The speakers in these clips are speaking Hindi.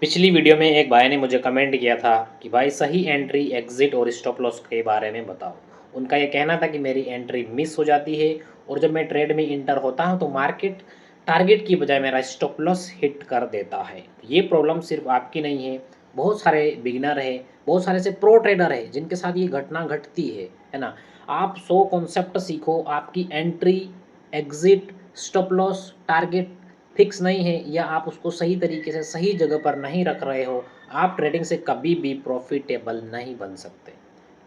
पिछली वीडियो में एक भाई ने मुझे कमेंट किया था कि भाई सही एंट्री एग्जिट और स्टॉप लॉस के बारे में बताओ। उनका ये कहना था कि मेरी एंट्री मिस हो जाती है और जब मैं ट्रेड में इंटर होता हूँ तो मार्केट टारगेट की बजाय मेरा स्टॉप लॉस हिट कर देता है। ये प्रॉब्लम सिर्फ आपकी नहीं है, बहुत सारे बिगिनर है, बहुत सारे से प्रो ट्रेडर है जिनके साथ ये घटना घटती है ना। आप 100 कॉन्सेप्ट सीखो, आपकी entry, exit, stop loss, target fix नहीं है या आप उसको सही तरीके से सही जगह पर नहीं रख रहे हो, आप ट्रेडिंग से कभी भी प्रॉफिटेबल नहीं बन सकते।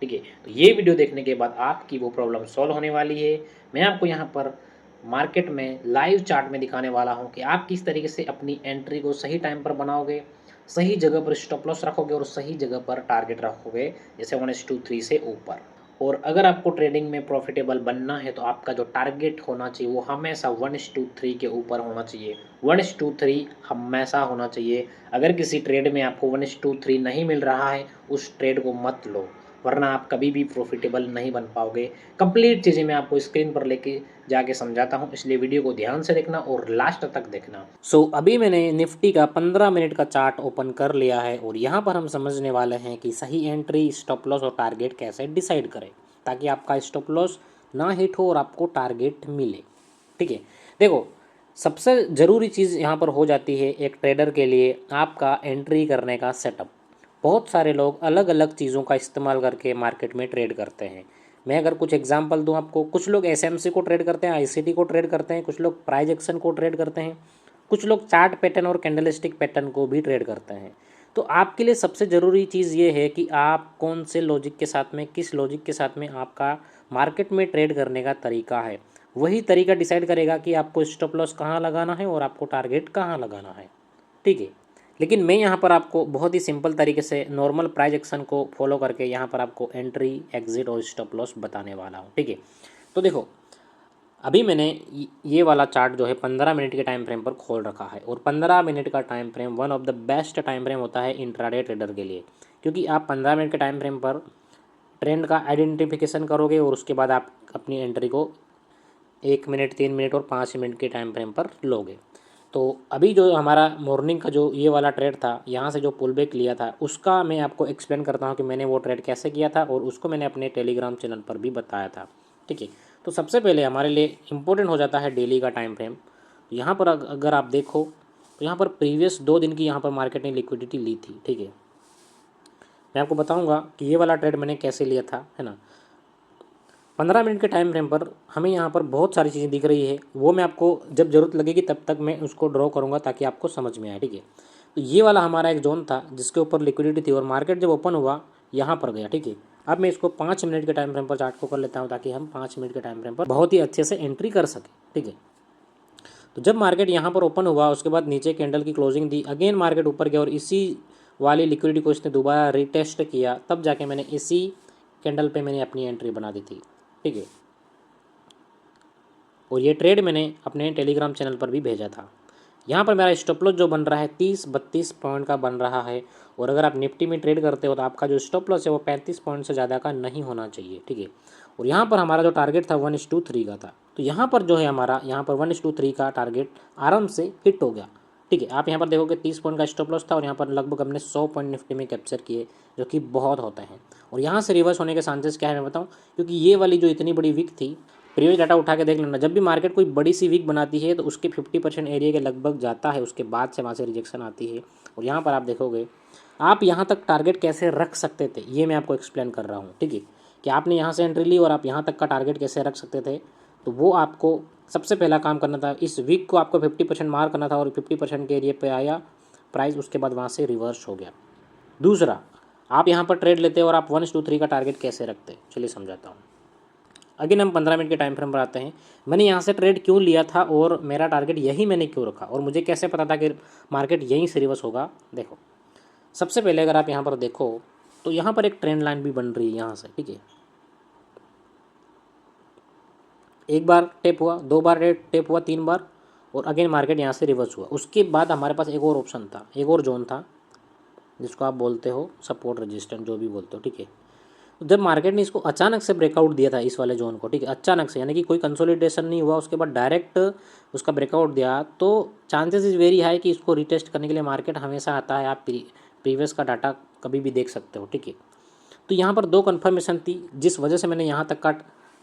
ठीक है, तो ये वीडियो देखने के बाद आपकी वो प्रॉब्लम सॉल्व होने वाली है। मैं आपको यहाँ पर मार्केट में लाइव चार्ट में दिखाने वाला हूँ कि आप किस तरीके से अपनी एंट्री को सही टाइम पर बनाओगे, सही जगह पर स्टॉप लॉस रखोगे और सही जगह पर टारगेट रखोगे, जैसे 1:3 से ऊपर। और अगर आपको ट्रेडिंग में प्रॉफिटेबल बनना है तो आपका जो टारगेट होना चाहिए वो हमेशा 1:3 के ऊपर होना चाहिए। 1:3 हमेशा होना चाहिए। अगर किसी ट्रेड में आपको 1:3 नहीं मिल रहा है, उस ट्रेड को मत लो, वरना आप कभी भी प्रॉफिटेबल नहीं बन पाओगे। कंप्लीट चीज़ें मैं आपको स्क्रीन पर लेके जाके समझाता हूँ, इसलिए वीडियो को ध्यान से देखना और लास्ट तक देखना। अभी मैंने निफ्टी का 15 मिनट का चार्ट ओपन कर लिया है और यहाँ पर हम समझने वाले हैं कि सही एंट्री, स्टॉप लॉस और टारगेट कैसे डिसाइड करें ताकि आपका स्टॉप लॉस ना हिट हो और आपको टारगेट मिले। ठीक है, देखो, सबसे ज़रूरी चीज़ यहाँ पर हो जाती है एक ट्रेडर के लिए आपका एंट्री करने का सेटअप। बहुत सारे लोग अलग अलग चीज़ों का इस्तेमाल करके मार्केट में ट्रेड करते हैं। मैं अगर कुछ एग्जांपल दूं आपको, कुछ लोग एसएमसी को ट्रेड करते हैं, आईसीटी को ट्रेड करते हैं, कुछ लोग प्राइस एक्शन को ट्रेड करते हैं, कुछ लोग चार्ट पैटर्न और कैंडलस्टिक पैटर्न को भी ट्रेड करते हैं। तो आपके लिए सबसे ज़रूरी चीज़ ये है कि आप कौन से लॉजिक के साथ में, किस लॉजिक के साथ में आपका मार्केट में ट्रेड करने का तरीका है। वही तरीका डिसाइड करेगा कि आपको स्टॉप लॉस कहाँ लगाना है और आपको टारगेट कहाँ लगाना है। ठीक है, लेकिन मैं यहाँ पर आपको बहुत ही सिंपल तरीके से नॉर्मल प्राइस एक्शन को फॉलो करके यहाँ पर आपको एंट्री, एग्जिट और स्टॉप लॉस बताने वाला हूँ। ठीक है, तो देखो, अभी मैंने ये वाला चार्ट जो है 15 मिनट के टाइम फ्रेम पर खोल रखा है और 15 मिनट का time frame one of the best time frame होता है इंट्राडे ट्रेडर के लिए, क्योंकि आप 15 मिनट के टाइम फ्रेम पर ट्रेंड का आइडेंटिफिकेशन करोगे और उसके बाद आप अपनी एंट्री को 1 मिनट, 3 मिनट और 5 मिनट के टाइम फ्रेम पर लोगे। तो अभी जो हमारा मॉर्निंग का जो ये वाला ट्रेड था, यहाँ से जो पुल बैक लिया था, उसका मैं आपको एक्सप्लेन करता हूँ कि मैंने वो ट्रेड कैसे किया था और उसको मैंने अपने टेलीग्राम चैनल पर भी बताया था। ठीक है, तो सबसे पहले हमारे लिए इम्पोर्टेंट हो जाता है डेली का टाइम फ्रेम। यहाँ पर अगर आप देखो तो यहाँ पर प्रीवियस 2 दिन की यहाँ पर मार्केट ने लिक्विडिटी ली थी। ठीक है, मैं आपको बताऊँगा कि ये वाला ट्रेड मैंने कैसे लिया था, है ना। 15 मिनट के टाइम फ्रेम पर हमें यहाँ पर बहुत सारी चीज़ें दिख रही है, वो मैं आपको जब ज़रूरत लगेगी तब तक मैं उसको ड्रॉ करूँगा ताकि आपको समझ में आए। ठीक है, तो ये वाला हमारा एक जोन था जिसके ऊपर लिक्विडिटी थी और मार्केट जब ओपन हुआ यहाँ पर गया। ठीक है, अब मैं इसको 5 मिनट के टाइम फ्रेम पर चार्ट को कर लेता हूँ ताकि हम 5 मिनट के टाइम फ्रेम पर बहुत ही अच्छे से एंट्री कर सकें। ठीक है, तो जब मार्केट यहाँ पर ओपन हुआ उसके बाद नीचे कैंडल की क्लोजिंग दी, अगेन मार्केट ऊपर गया और इसी वाली लिक्विडिटी को इसने दोबारा रिटेस्ट किया, तब जाके मैंने इसी कैंडल पे मैंने अपनी एंट्री बना दी थी। ठीक है, और ये ट्रेड मैंने अपने टेलीग्राम चैनल पर भी भेजा था। यहाँ पर मेरा स्टॉप लॉस जो बन रहा है 30-32 पॉइंट का बन रहा है और अगर आप निफ्टी में ट्रेड करते हो तो आपका जो स्टॉप लॉस है वो 35 पॉइंट से ज़्यादा का नहीं होना चाहिए। ठीक है, और यहाँ पर हमारा जो टारगेट था 1:3 का था, तो यहाँ पर जो है हमारा यहाँ पर 1:3 का टारगेट आराम से हिट हो गया। ठीक है, आप यहाँ पर देखोगे 30 पॉइंट का स्टॉप लॉस था और यहाँ पर लगभग हमने 100 पॉइंट निफ्टी में कैप्चर किए, जो कि बहुत होते हैं। और यहाँ से रिवर्स होने के चांसेस क्या है मैं बताऊँ, क्योंकि ये वाली जो इतनी बड़ी वीक थी, प्रीवियस डाटा उठा के देख लेना, जब भी मार्केट कोई बड़ी सी वीक बनाती है तो उसके 50% एरिया के लगभग जाता है, उसके बाद से वहाँ से रिजेक्शन आती है। और यहाँ पर आप देखोगे, आप यहाँ तक टारगेट कैसे रख सकते थे ये मैं आपको एक्सप्लेन कर रहा हूँ। ठीक है, कि आपने यहाँ से एंट्री ली और आप यहाँ तक का टारगेट कैसे रख सकते थे, तो वो आपको सबसे पहला काम करना था, इस वीक को आपको 50% मार करना था और 50% के एरिया पे आया प्राइस, उसके बाद वहाँ से रिवर्स हो गया। दूसरा, आप यहाँ पर ट्रेड लेते और आप 1:3 का टारगेट कैसे रखते, चलिए समझाता हूँ। अगेन हम 15 मिनट के टाइम फ्रेम पर आते हैं। मैंने यहाँ से ट्रेड क्यों लिया था और मेरा टारगेट यही मैंने क्यों रखा और मुझे कैसे पता था कि मार्केट यहीं से रिवर्स होगा। देखो, सबसे पहले अगर आप यहाँ पर देखो तो यहाँ पर एक ट्रेंड लाइन भी बन रही है यहाँ से। ठीक है, एक बार टेप हुआ, 2 बार टेप हुआ, 3 बार, और अगेन मार्केट यहाँ से रिवर्स हुआ। उसके बाद हमारे पास एक और ऑप्शन था, एक और जोन था जिसको आप बोलते हो सपोर्ट रेजिस्टेंट, जो भी बोलते हो। ठीक है, जब मार्केट ने इसको अचानक से ब्रेकआउट दिया था इस वाले जोन को, ठीक है, अचानक से, यानी कि कोई कंसोलिडेशन नहीं हुआ, उसके बाद डायरेक्ट उसका ब्रेकआउट दिया, तो चांसेस इज़ वेरी हाई कि इसको रिटेस्ट करने के लिए मार्केट हमेशा आता है। आप प्रीवियस का डाटा कभी भी देख सकते हो, ठीक है। तो यहाँ पर दो कन्फर्मेशन थी, जिस वजह से मैंने यहाँ तक का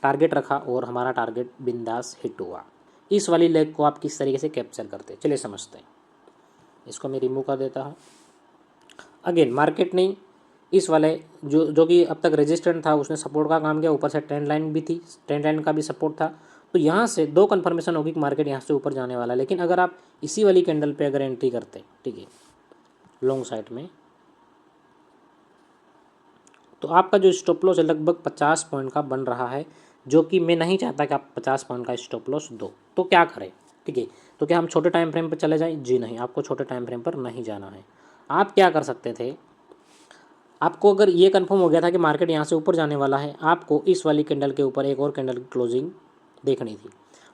टारगेट रखा और हमारा टारगेट बिंदास हिट हुआ। इस वाली लेग को आप किस तरीके से कैप्चर करते हैं, चलिए समझते हैं। इसको मैं रिमूव कर देता हूँ। अगेन मार्केट ने इस वाले जो कि अब तक रेजिस्टेंट था, उसने सपोर्ट का काम किया, ऊपर से ट्रेंड लाइन भी थी, ट्रेंड लाइन का भी सपोर्ट था। तो यहाँ से दो कन्फर्मेशन होगी कि मार्केट यहाँ से ऊपर जाने वाला है। लेकिन अगर आप इसी वाली कैंडल पे अगर एंट्री करते, ठीक है, लॉन्ग साइड में, तो आपका जो स्टॉप लॉस है लगभग 50 पॉइंट का बन रहा है, जो कि मैं नहीं चाहता कि आप 50 पॉइंट का स्टॉप लॉस दो। तो क्या करें, ठीक है, तो क्या हम छोटे टाइम फ्रेम पर चले जाएं? जी नहीं, आपको छोटे टाइम फ्रेम पर नहीं जाना है। आप क्या कर सकते थे, आपको अगर ये कंफर्म हो गया था कि मार्केट यहाँ से ऊपर जाने वाला है, आपको इस वाली कैंडल के ऊपर एक और कैंडल की क्लोजिंग देखनी थी,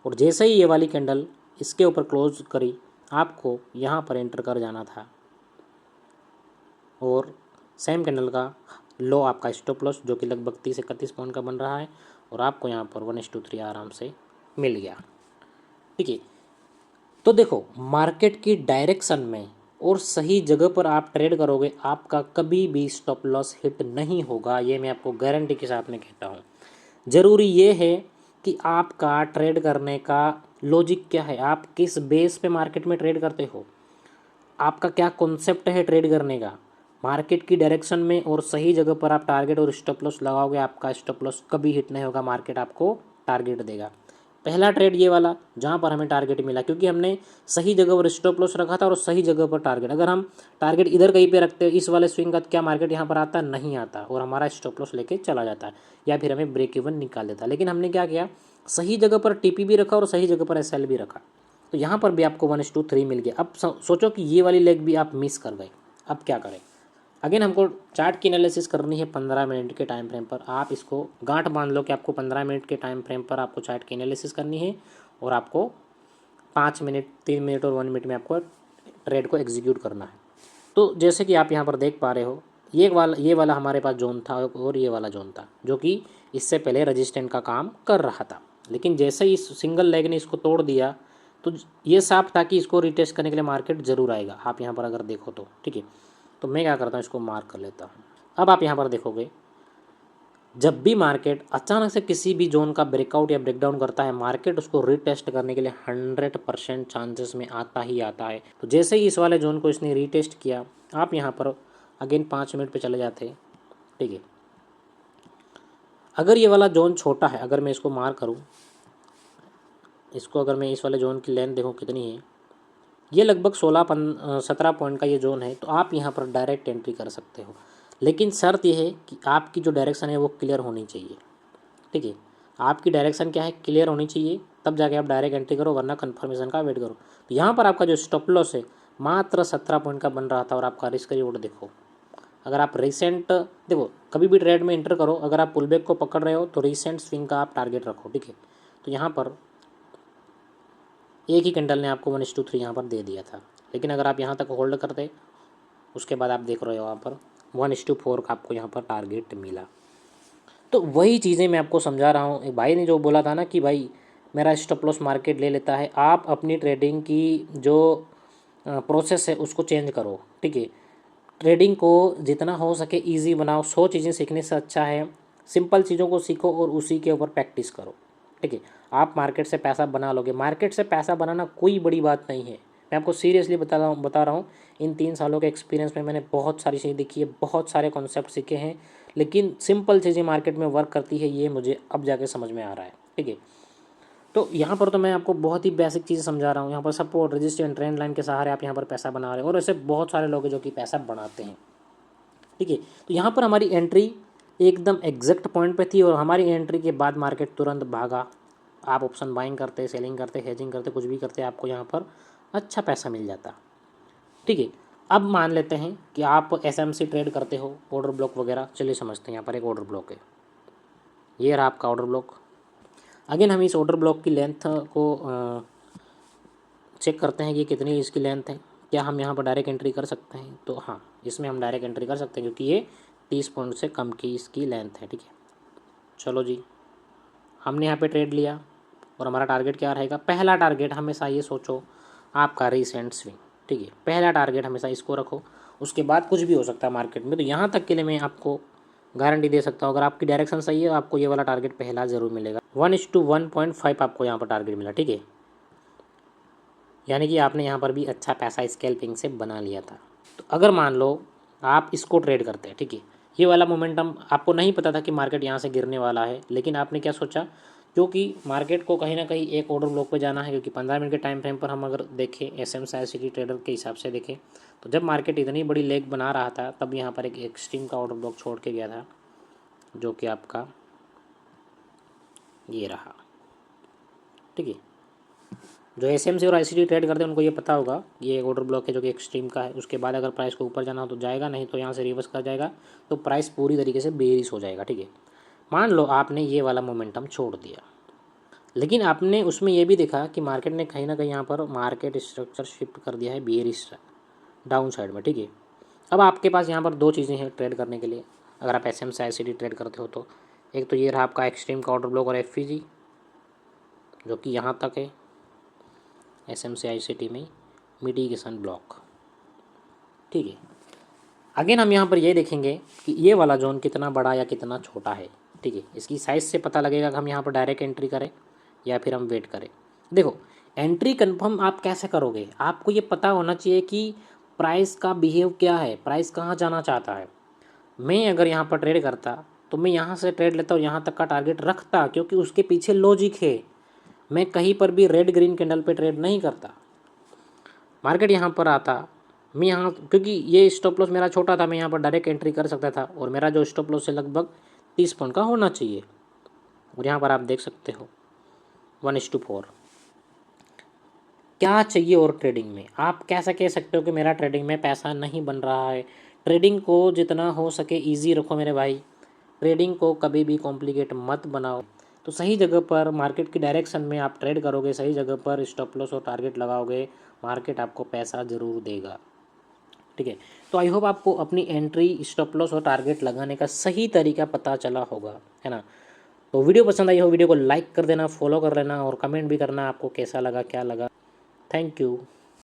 और जैसे ही ये वाली कैंडल इसके ऊपर क्लोज करी, आपको यहाँ पर एंटर कर जाना था, और सेम कैंडल का लो आपका स्टॉप लॉस जो कि लगभग 30-31 पॉइंट का बन रहा है, और आपको यहाँ पर 1:3 आराम से मिल गया, ठीक है। तो देखो, मार्केट की डायरेक्शन में और सही जगह पर आप ट्रेड करोगे, आपका कभी भी स्टॉप लॉस हिट नहीं होगा, ये मैं आपको गारंटी के साथ में कहता हूँ। ज़रूरी ये है कि आपका ट्रेड करने का लॉजिक क्या है, आप किस बेस पे मार्केट में ट्रेड करते हो, आपका क्या कॉन्सेप्ट है ट्रेड करने का। मार्केट की डायरेक्शन में और सही जगह पर आप टारगेट और स्टॉप लॉस लगाओगे, आपका स्टॉप लॉस कभी हिट नहीं होगा, मार्केट आपको टारगेट देगा। पहला ट्रेड ये वाला जहाँ पर हमें टारगेट मिला, क्योंकि हमने सही जगह पर स्टॉप लॉस रखा था और सही जगह पर टारगेट। अगर हम टारगेट इधर कहीं पे रखते हैं इस वाले स्विंग का, क्या मार्केट यहाँ पर आता? नहीं आता, और हमारा स्टॉप लॉस लेके चला जाता है, या फिर हमें ब्रेक इवन निकाल देता है। लेकिन हमने क्या किया, सही जगह पर टीपी भी रखा और सही जगह पर एसएल भी रखा, तो यहाँ पर भी आपको 1:3 मिल गया। अब सोचो कि ये वाली लेग भी आप मिस कर गए, अब क्या करें। अगेन हमको चार्ट की एनालिसिस करनी है 15 मिनट के टाइम फ्रेम पर। आप इसको गांठ बांध लो कि आपको 15 मिनट के टाइम फ्रेम पर आपको चार्ट की एनालिसिस करनी है, और आपको 5 मिनट, 3 मिनट और 1 मिनट में आपको ट्रेड को एग्जीक्यूट करना है। तो जैसे कि आप यहाँ पर देख पा रहे हो, ये वाला हमारे पास जोन था और ये वाला जोन था, जो कि इससे पहले रजिस्टेंट का काम कर रहा था। लेकिन जैसे ही इस सिंगल लेग ने इसको तोड़ दिया, तो ये साफ था कि इसको रिटेस्ट करने के लिए मार्केट ज़रूर आएगा। आप यहाँ पर अगर देखो तो, ठीक है, तो मैं क्या करता हूँ, इसको मार्क कर लेता हूँ। अब आप यहाँ पर देखोगे, जब भी मार्केट अचानक से किसी भी जोन का ब्रेकआउट या ब्रेकडाउन करता है, मार्केट उसको रीटेस्ट करने के लिए 100% चांसेस में आता ही आता है। तो जैसे ही इस वाले जोन को इसने रीटेस्ट किया, आप यहाँ पर अगेन 5 मिनट पे चले जाते, ठीक है। अगर ये वाला जोन छोटा है, अगर मैं इसको मार्क करूँ, इसको अगर मैं इस वाले जोन की लेंथ देखूँ कितनी है, ये लगभग 17 पॉइंट का ये जोन है, तो आप यहाँ पर डायरेक्ट एंट्री कर सकते हो। लेकिन शर्त यह है कि आपकी जो डायरेक्शन है वो क्लियर होनी चाहिए, ठीक है। आपकी डायरेक्शन क्या है, क्लियर होनी चाहिए, तब जाके आप डायरेक्ट एंट्री करो, वरना कन्फर्मेशन का वेट करो। तो यहाँ पर आपका जो स्टॉप लॉस है मात्र 17 पॉइंट का बन रहा था, और आपका रिस्क रिवॉर्ड देखो। अगर आप रिसेंट देखो, कभी भी ट्रेड में एंटर करो, अगर आप पुल बैक को पकड़ रहे हो तो रिसेंट स्विंग का आप टारगेट रखो, ठीक है। तो यहाँ पर एक ही कैंडल ने आपको 1:3 यहाँ पर दे दिया था, लेकिन अगर आप यहाँ तक होल्ड करते, उसके बाद आप देख रहे हो यहाँ पर 1:4 का आपको यहाँ पर टारगेट मिला। तो वही चीज़ें मैं आपको समझा रहा हूँ। एक भाई ने जो बोला था ना कि भाई मेरा स्टॉप लॉस मार्केट ले लेता है, आप अपनी ट्रेडिंग की जो प्रोसेस है उसको चेंज करो, ठीक है। ट्रेडिंग को जितना हो सके इजी बनाओ। 100 चीज़ें सीखने से अच्छा है सिंपल चीज़ों को सीखो और उसी के ऊपर प्रैक्टिस करो, ठीक है। आप मार्केट से पैसा बना लोगे। मार्केट से पैसा बनाना कोई बड़ी बात नहीं है, मैं आपको सीरियसली बता रहा हूँ। इन 3 सालों के एक्सपीरियंस में मैंने बहुत सारी चीज़ें देखी है, बहुत सारे कॉन्सेप्ट सीखे हैं, लेकिन सिंपल चीज़ें मार्केट में वर्क करती है, ये मुझे अब जाके समझ में आ रहा है, ठीक है। तो यहाँ पर तो मैं आपको बहुत ही बेसिक चीज़ें समझा रहा हूँ। यहाँ पर सपोर्ट, रेजिस्टेंस, ट्रेंड लाइन के सहारे आप यहाँ पर पैसा बना रहे हो, और ऐसे बहुत सारे लोग हैं जो कि पैसा बनाते हैं, ठीक है। तो यहाँ पर हमारी एंट्री एकदम एग्जैक्ट पॉइंट पे थी, और हमारी एंट्री के बाद मार्केट तुरंत भागा। आप ऑप्शन बाइंग करते, सेलिंग करते, हेजिंग करते, कुछ भी करते, आपको यहाँ पर अच्छा पैसा मिल जाता, ठीक है। अब मान लेते हैं कि आप एसएमसी ट्रेड करते हो, ऑर्डर ब्लॉक वगैरह। चलिए समझते हैं। यहाँ पर एक ऑर्डर ब्लॉक है, ये रहा आपका ऑर्डर ब्लॉक। अगेन हम इस ऑर्डर ब्लॉक की लेंथ को चेक करते हैं कि कितनी इसकी लेंथ है। क्या हम यहाँ पर डायरेक्ट एंट्री कर सकते हैं? तो हाँ, इसमें हम डायरेक्ट एंट्री कर सकते हैं, क्योंकि ये 30 पॉइंट से कम की इसकी लेंथ है, ठीक है। चलो जी, हमने यहाँ पे ट्रेड लिया और हमारा टारगेट क्या रहेगा। पहला टारगेट हमेशा ये सोचो आपका रीसेंट स्विंग, ठीक है। पहला टारगेट हमेशा इसको रखो, उसके बाद कुछ भी हो सकता है मार्केट में। तो यहाँ तक के लिए मैं आपको गारंटी दे सकता हूँ, अगर आपकी डायरेक्शन सही है आपको ये वाला टारगेट पहला ज़रूर मिलेगा। 1:1.5 आपको यहाँ पर टारगेट मिला, ठीक है। यानी कि आपने यहाँ पर भी अच्छा पैसा स्कैल्पिंग से बना लिया था। तो अगर मान लो आप इसको ट्रेड करते हैं, ठीक है, ये वाला मोमेंटम आपको नहीं पता था कि मार्केट यहाँ से गिरने वाला है, लेकिन आपने क्या सोचा, क्योंकि मार्केट को कहीं ना कहीं एक ऑर्डर ब्लॉक पे जाना है, क्योंकि 15 मिनट के टाइम फ्रेम पर हम अगर देखें SMSCI ट्रेडर के हिसाब से देखें तो जब मार्केट इतनी बड़ी लेग बना रहा था तब यहाँ पर एक एक्सट्रीम का ऑर्डर ब्लॉक छोड़ के गया था, जो कि आपका ये रहा, ठीक है। जो SMC और ICD ट्रेड करते हैं उनको ये पता होगा ये एक ऑर्डर ब्लॉक है जो कि एक्सट्रीम का है। उसके बाद अगर प्राइस को ऊपर जाना हो तो जाएगा, नहीं तो यहाँ से रिवर्स कर जाएगा, तो प्राइस पूरी तरीके से बेरिश हो जाएगा, ठीक है। मान लो आपने ये वाला मोमेंटम छोड़ दिया, लेकिन आपने उसमें ये भी देखा कि मार्केट ने कहीं ना कहीं यहाँ पर मार्केट स्ट्रक्चर शिफ्ट कर दिया है बेरिश डाउन साइड में, ठीक है। अब आपके पास यहाँ पर दो चीज़ें हैं ट्रेड करने के लिए, अगर आप SMC ICD ट्रेड करते हो तो। एक तो ये रहा आपका एक्सट्रीम का ऑर्डर ब्लॉक और FVG जो कि यहाँ तक है SMC ICD में मिटिगेशन ब्लॉक, ठीक है। अगेन हम यहाँ पर ये देखेंगे कि ये वाला जोन कितना बड़ा या कितना छोटा है, ठीक है। इसकी साइज़ से पता लगेगा कि हम यहाँ पर डायरेक्ट एंट्री करें या फिर हम वेट करें। देखो, एंट्री कंफर्म आप कैसे करोगे, आपको ये पता होना चाहिए कि प्राइस का बिहेव क्या है, प्राइस कहाँ जाना चाहता है। मैं अगर यहाँ पर ट्रेड करता तो मैं यहाँ से ट्रेड लेता और यहाँ तक का टारगेट रखता, क्योंकि उसके पीछे लॉजिक है। मैं कहीं पर भी रेड ग्रीन कैंडल पे ट्रेड नहीं करता। मार्केट यहाँ पर आता, मैं यहाँ, क्योंकि ये स्टॉप लॉस मेरा छोटा था, मैं यहाँ पर डायरेक्ट एंट्री कर सकता था और मेरा जो स्टॉप लॉस है लगभग 30 पॉइंट का होना चाहिए। और यहाँ पर आप देख सकते हो 1:4 क्या चाहिए। और ट्रेडिंग में आप कैसे कह सकते हो कि मेरा ट्रेडिंग में पैसा नहीं बन रहा है। ट्रेडिंग को जितना हो सके ईजी रखो मेरे भाई, ट्रेडिंग को कभी भी कॉम्प्लिकेट मत बनाओ। तो सही जगह पर मार्केट की डायरेक्शन में आप ट्रेड करोगे, सही जगह पर स्टॉप लॉस और टारगेट लगाओगे, मार्केट आपको पैसा ज़रूर देगा, ठीक है। तो आई होप आपको अपनी एंट्री, स्टॉप लॉस और टारगेट लगाने का सही तरीका पता चला होगा, है ना। तो वीडियो पसंद आई हो वीडियो को लाइक कर देना, फॉलो कर लेना और कमेंट भी करना आपको कैसा लगा, क्या लगा। Thank you.